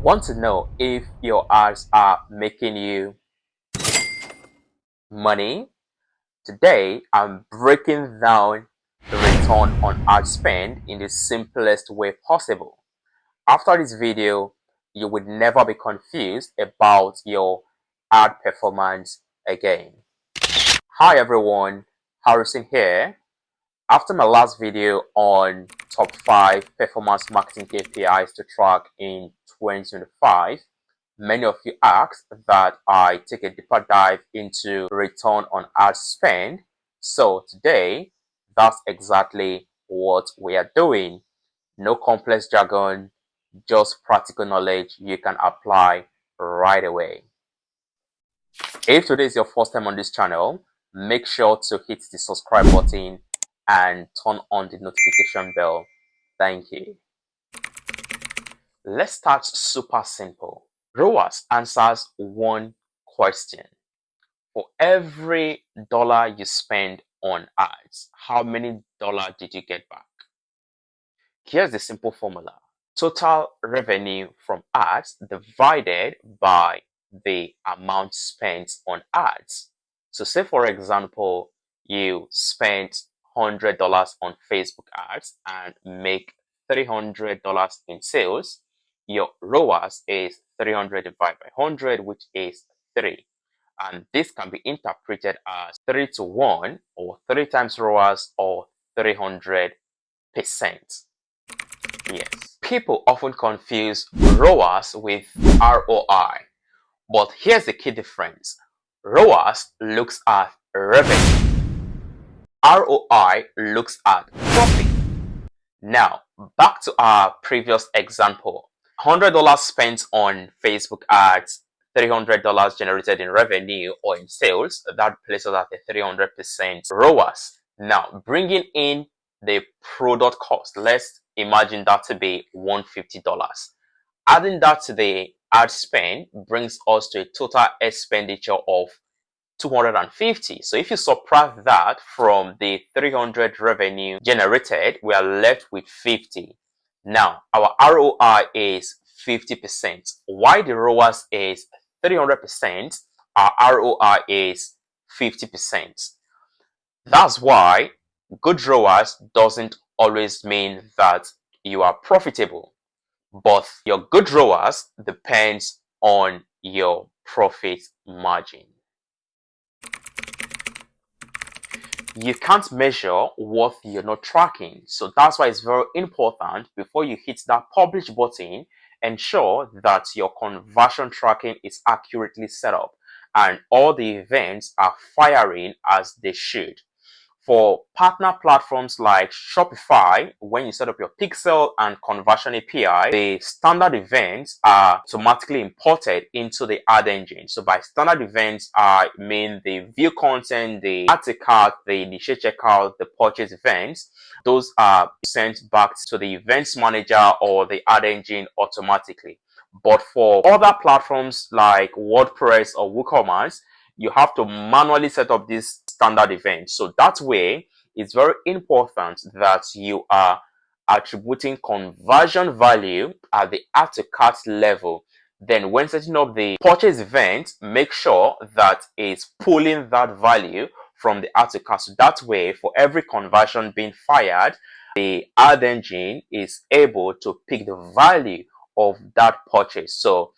Want to know if your ads are making you money? Today, I'm breaking down the return on ad spend in the simplest way possible. After this video, you would never be confused about your ad performance again. Hi everyone, Harrison here. After my last video on top 5 performance marketing KPIs to track in 2025, many of you asked that I take a deeper dive into return on ad spend. So today, that's exactly what we are doing. No complex jargon, just practical knowledge you can apply right away. If today is your first time on this channel, make sure to hit the subscribe button and turn on the notification bell. Thank you. Let's start super simple. ROAS answers one question. For every dollar you spend on ads, how many dollars did you get back? Here's the simple formula. Total revenue from ads divided by the amount spent on ads. So say for example, you spent $100 on Facebook ads and make $300 in sales. Your ROAS is 300 divided by 100, which is 3. And this can be interpreted as 3 to 1 or 3 times ROAS or 300%. Yes. People often confuse ROAS with ROI, but here's the key difference. ROAS looks at revenue. ROI looks at profit. Now, back to our previous example. $100 spent on Facebook ads, $300 generated in revenue or in sales. That places at a 300% ROAS. Now, bringing in the product cost, let's imagine that to be $150. Adding that to the ad spend brings us to a total expenditure of 250. So if you subtract that from the 300 revenue generated, we are left with 50. Now, our ROI is 50%. Why the ROAS is 300%, our ROI is 50%. That's why good ROAS doesn't always mean that you are profitable, but your good ROAS depends on your profit margin. You can't measure what you're not tracking. So that's why it's very important before you hit that publish button, ensure that your conversion tracking is accurately set up and all the events are firing as they should. For partner platforms like Shopify, when you set up your pixel and conversion API, the standard events are automatically imported into the ad engine. So by standard events, I mean the view content, the add to cart, the initiate checkout, the purchase events. Those are sent back to the events manager or the ad engine automatically. But for other platforms like WordPress or WooCommerce, you have to manually set up this standard event. So that way, it's very important that you are attributing conversion value at the add to cart level. Then when setting up the purchase event, make sure that it's pulling that value from the add to cart. So that way, for every conversion being fired, the ad engine is able to pick the value of that purchase. So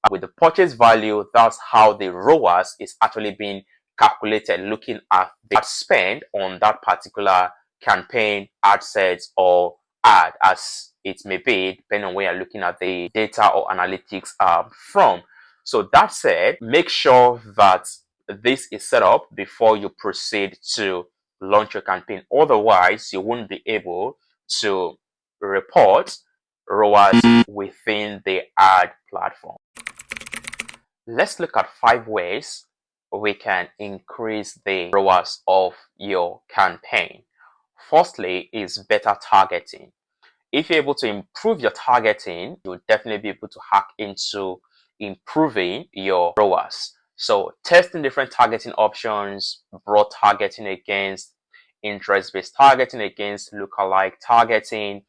with the purchase value, that's how the ROAS is actually being calculated, looking at the ad spend on that particular campaign, ad sets, or ad, as it may be, depending on where you're looking at the data or analytics from. So that said, make sure that this is set up before you proceed to launch your campaign. Otherwise, you won't be able to report ROAS within the ad platform. Let's look at 5 ways we can increase the ROAS of your campaign. Firstly is better targeting. If you're able to improve your targeting, you'll definitely be able to hack into improving your ROAS. So testing different targeting options, broad targeting against interest-based targeting against lookalike targeting,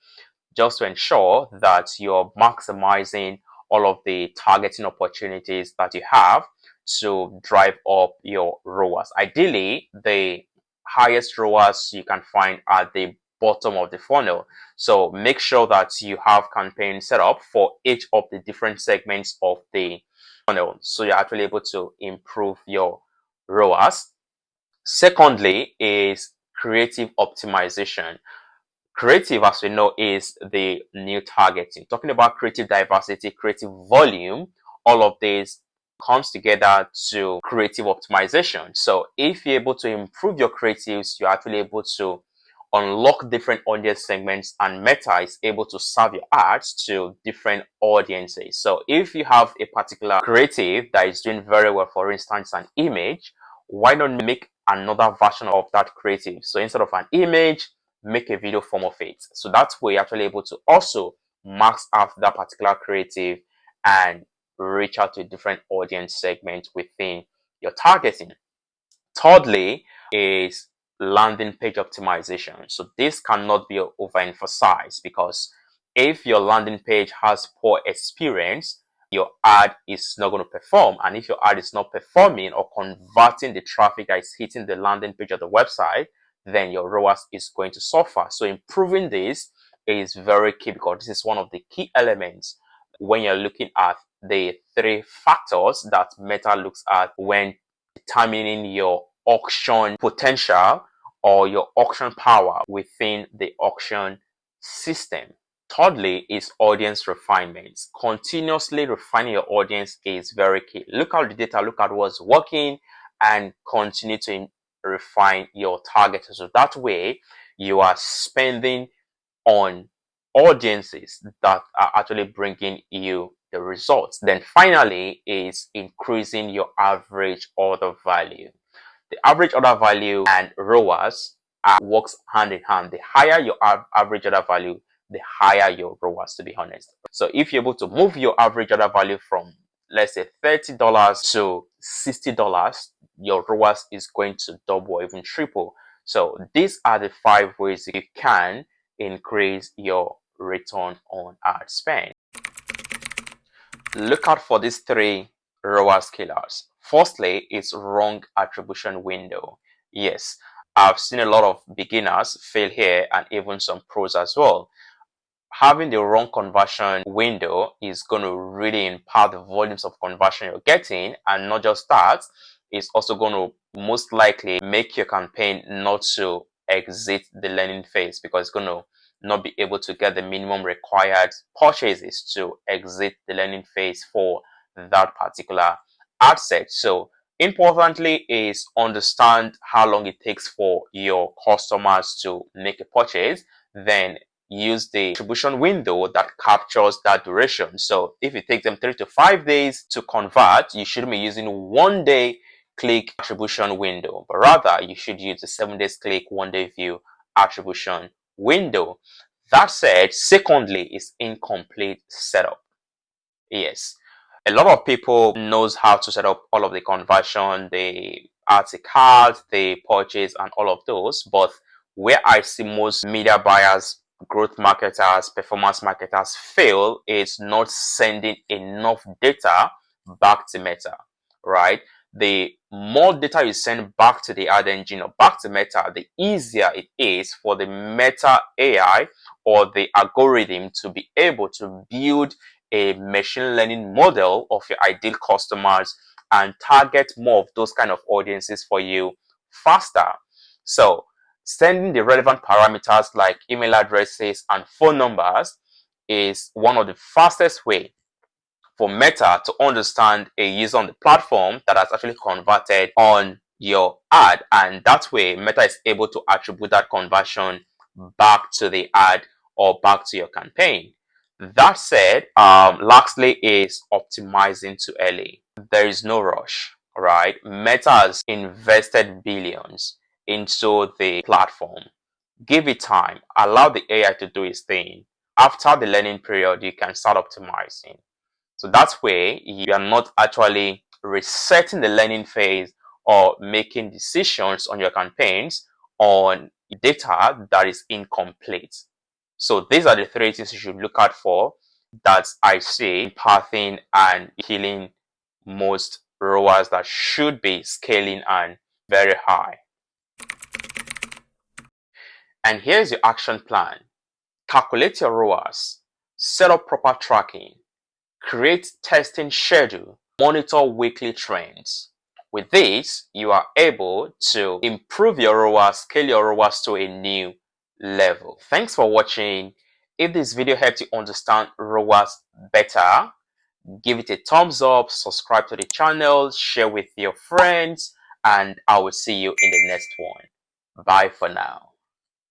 just to ensure that you're maximizing all of the targeting opportunities that you have to drive up your ROAS. Ideally, the highest ROAS you can find at the bottom of the funnel. So make sure that you have campaigns set up for each of the different segments of the funnel, so you're actually able to improve your ROAS. Secondly is creative optimization. Creative, as we know, is the new targeting. Talking about creative diversity, creative volume, all of this comes together to creative optimization. So if you're able to improve your creatives, you're actually able to unlock different audience segments, and Meta is able to serve your ads to different audiences. So if you have a particular creative that is doing very well, for instance, an image, why not make another version of that creative? So instead of an image, make a video form of it. So that's where you're actually able to also max out that particular creative and reach out to a different audience segment within your targeting. Thirdly is landing page optimization. So this cannot be overemphasized, because if your landing page has poor experience, your ad is not going to perform. And if your ad is not performing or converting the traffic that is hitting the landing page of the website, then your ROAS is going to suffer. So improving this is very key, because this is one of the key elements when you're looking at the three factors that Meta looks at when determining your auction potential or your auction power within the auction system. Thirdly is audience refinement. Continuously refining your audience is very key. Look at the data, look at what's working, and continue to refine your target. So that way you are spending on audiences that are actually bringing you the results. Then finally is increasing your average order value. The average order value and ROAS works hand in hand. The higher your average order value, the higher your ROAS, to be honest. So if you're able to move your average order value from, let's say, $30 to $60, your ROAS is going to double or even triple. So these are the 5 ways you can increase your return on ad spend. Look out for these 3 ROAS killers. Firstly, it's wrong attribution window. Yes, I've seen a lot of beginners fail here, and even some pros as well. Having the wrong conversion window is going to really impact the volumes of conversion you're getting, and not just that, it's also going to most likely make your campaign not to exit the learning phase, because it's going to not be able to get the minimum required purchases to exit the learning phase for that particular ad set. So importantly is understand how long it takes for your customers to make a purchase, then use the attribution window that captures that duration. So if it takes them 3 to 5 days to convert, you shouldn't be using 1 day click attribution window, but rather you should use the 7 days click, 1 day view attribution window. That said, secondly is incomplete setup. Yes, a lot of people knows how to set up all of the conversion, the add to cart, the purchase, and all of those. But where I see most media buyers, growth marketers, performance marketers fail is not sending enough data back to Meta, right? The more data you send back to the ad engine or back to Meta, the easier it is for the Meta AI or the algorithm to be able to build a machine learning model of your ideal customers and target more of those kind of audiences for you faster. So sending the relevant parameters like email addresses and phone numbers is one of the fastest way for Meta to understand a user on the platform that has actually converted on your ad, and that way Meta is able to attribute that conversion back to the ad or back to your campaign. That said, lastly is optimizing too early. There is no rush, right? Meta has invested billions into the platform. Give it time, allow the AI to do its thing. After the learning period, you can start optimizing. So that way, you are not actually resetting the learning phase or making decisions on your campaigns on data that is incomplete. So these are the 3 things you should look out for that I see pathing and killing most ROAS that should be scaling and very high. And here's your action plan. Calculate your ROAS, set up proper tracking, create testing schedule, monitor weekly trends. With this, you are able to improve your ROAS, scale your ROAS to a new level. Thanks for watching. If this video helped you understand ROAS better, give it a thumbs up, subscribe to the channel, share with your friends, and I will see you in the next one. Bye for now.